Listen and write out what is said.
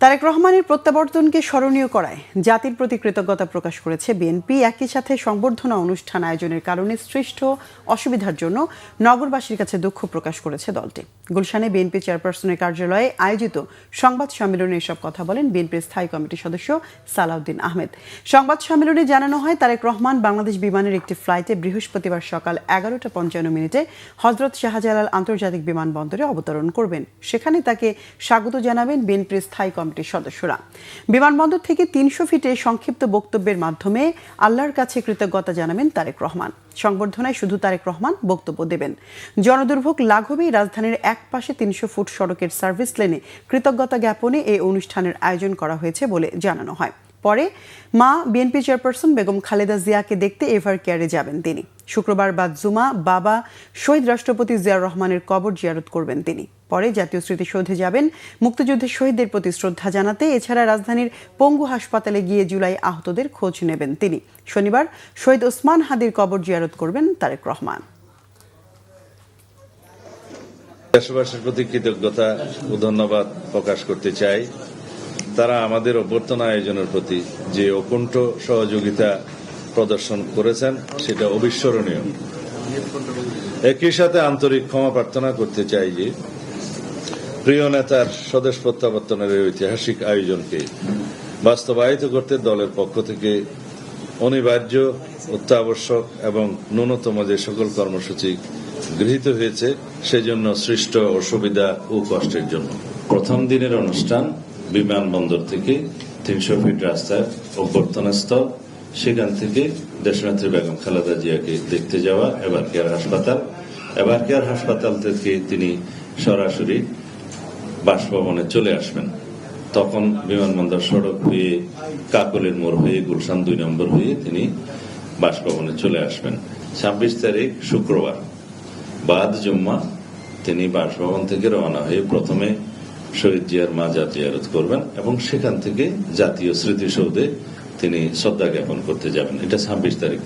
তারেক রহমানের প্রত্যাবর্তনকে স্মরণীয় করায় জাতির প্রতি কৃতজ্ঞতা প্রকাশ করেছে বিএনপি। একই সাথে সংবর্ধনা অনুষ্ঠান আয়োজনের কারণে সৃষ্ট অসুবিধার জন্য নগরবাসীর কাছে দুঃখ প্রকাশ করেছে দলটি। গুলশানে বিএনপি চেয়ারপারসনের কার্যালয়ে আয়োজিত সংবাদ সম্মেলনে এসব কথা বলেন বিএনপির স্থায়ী কমিটির সদস্য সালাউদ্দিন আহমেদ। সংবাদ সম্মেলনে জানানো হয়, তারেক রহমান বাংলাদেশ বিমানের একটি ফ্লাইটে বৃহস্পতিবার সকাল 11:55 হযরত শাহজালাল আন্তর্জাতিক বিমানবন্দরে অবতরণ করবেন। সেখানে তাকে স্বাগত জানাবেন বিএনপির স্থায়ী কমিটির সদস্যরা। বিমানবন্দর থেকে 300 ফিটে সংক্ষিপ্ত বক্তব্যের মাধ্যমে আল্লাহর কাছে কৃতজ্ঞতা জানাবেন তারেক রহমান। সংবর্ধনায় শুধু তারেক রহমান বক্তব্য দেবেন। জনদুর্ভোগ লাঘবে রাজধানীর এক পাশে 300 ফুট সড়কের সার্ভিস লেনে কৃতজ্ঞতা জ্ঞাপনে এই অনুষ্ঠানের আয়োজন করা হয়েছে বলে জানানো হয়। পরে মা বিএনপি চেয়ারপারসন বেগম খালেদা জিয়াকে দেখতে এভার কেয়ারে যাবেন তিনি। শুক্রবার বাদ জুমা বাবা শহীদ রাষ্ট্রপতি জিয়াউর রহমানের কবর জিয়ারত করবেন তিনি। পরে জাতীয় স্মৃতিসৌধে যাবেন মুক্তিযুদ্ধের শহীদদের প্রতি শ্রদ্ধা জানাতে। এছাড়া রাজধানীর পঙ্গু হাসপাতালে গিয়ে জুলাই আহতদের খোঁজ নেবেন তিনি। শনিবার শহীদ ওসমান হাদির কবর জিয়ারত করবেন তারেক রহমান। দেশবাসীর প্রতি কৃতজ্ঞতা ও ধন্যবাদ প্রকাশ করতে চাই। তারা আমাদের অভ্যর্থনা আয়োজনের প্রতি যে অকুণ্ঠ সহযোগিতা প্রদর্শন করেছেন সেটা অবিস্মরণীয়। একই সাথে আন্তরিক ক্ষমা প্রার্থনা করতে চাই যে প্রিয় নেতার স্বদেশ প্রত্যাবর্তনের এই ঐতিহাসিক আয়োজনকে বাস্তবায়িত করতে দলের পক্ষ থেকে অনিবার্য, অত্যাবশ্যক এবং ন্যূনতম যে সকল কর্মসূচি গৃহীত হয়েছে সেজন্য সৃষ্ট অসুবিধা ও কষ্টের জন্য প্রথম দিনের অনুষ্ঠান বিমানবন্দর থেকে 300 ফিট রাস্তার অভ্যর্থনা স্থল, সেখান থেকে দেশনেত্রী বেগম খালেদা জিয়াকে দেখতে যাওয়া এবার কেয়ার হাসপাতাল থেকে তিনি সরাসরি বাসভবনে চলে আসবেন। তখন বিমানবন্দর সড়ক হয়ে কাকলের মোড় হয়ে গুলশান 2 নম্বর হয়ে তিনি বাসভবনে চলে আসবেন। 26 তারিখ শুক্রবার বাদ জুম্মা তিনি বাসভবন থেকে রওনা হয়ে প্রথমে শহীদ জিয়ার মাজার জিয়ারত করবেন এবং সেখান থেকে জাতীয় স্মৃতিসৌধে তিনি শ্রদ্ধা জ্ঞাপন করতে যাবেন। এটা 26 তারিখ।